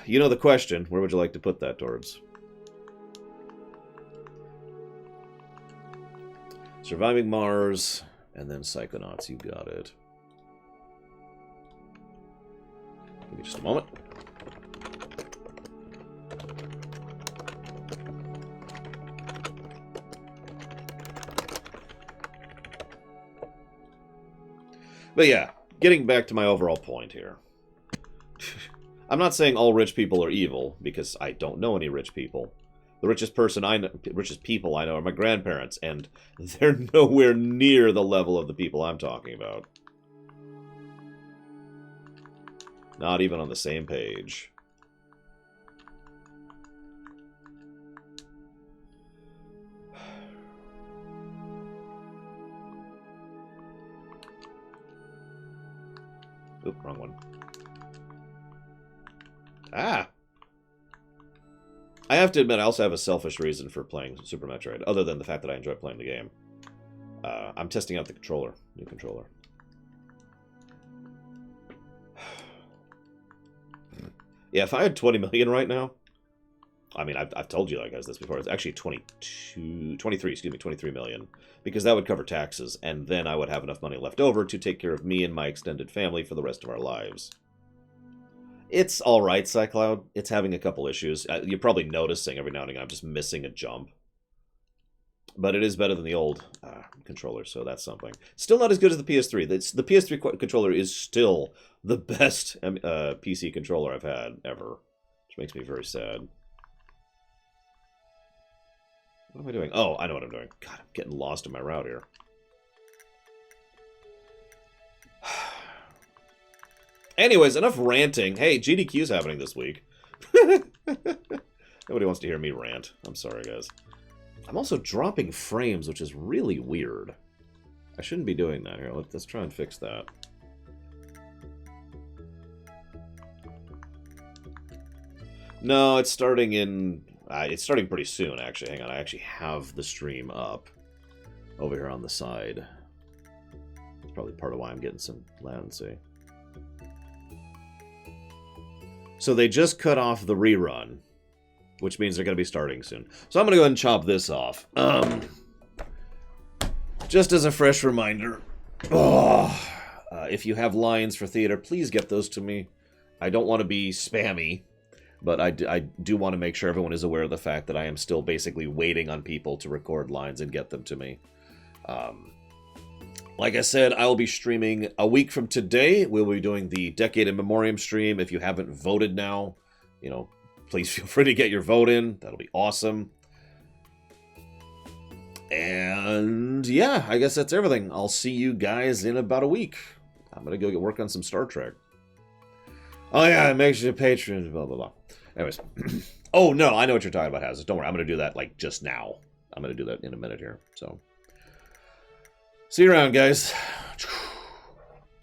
You know the question. Where would you like to put that towards? Surviving Mars, and then Psychonauts. You got it. Give me just a moment. But yeah, getting back to my overall point here. I'm not saying all rich people are evil, because I don't know any rich people. The richest people I know are my grandparents, and they're nowhere near the level of the people I'm talking about. Not even on the same page. Oop, wrong one. Ah! I have to admit, I also have a selfish reason for playing Super Metroid, other than the fact that I enjoy playing the game. I'm testing out the controller. New controller. Yeah, if I had 20 million right now... I mean, I've told you guys this before. It's actually 23 million. Because that would cover taxes, and then I would have enough money left over to take care of me and my extended family for the rest of our lives. It's alright, Cycloud. It's having a couple issues. You're probably noticing every now and again I'm just missing a jump. But it is better than the old controller, so that's something. Still not as good as the PS3. The PS3 controller is still the best PC controller I've had ever. Which makes me very sad. What am I doing? Oh, I know what I'm doing. God, I'm getting lost in my route here. Anyways, enough ranting. Hey, GDQ's happening this week. Nobody wants to hear me rant. I'm sorry, guys. I'm also dropping frames, which is really weird. I shouldn't be doing that here. Let's try and fix that. No, it's starting in... it's starting pretty soon, actually. Hang on, I actually have the stream up over here on the side. It's probably part of why I'm getting some latency. So they just cut off the rerun, which means they're going to be starting soon. So I'm going to go ahead and chop this off. Just as a fresh reminder, if you have lines for theater, please get those to me. I don't want to be spammy. But I do want to make sure everyone is aware of the fact that I am still basically waiting on people to record lines and get them to me. Like I said, I will be streaming a week from today. We'll be doing the Decade in Memoriam stream. If you haven't voted now, you know, please feel free to get your vote in. That'll be awesome. And yeah, I guess that's everything. I'll see you guys in about a week. I'm going to go work on some Star Trek. Oh yeah, it makes you a patron, blah, blah, blah. Anyways. Oh, no, I know what you're talking about, Hazard. Don't worry, I'm going to do that, like, just now. I'm going to do that in a minute here, so. See you around, guys.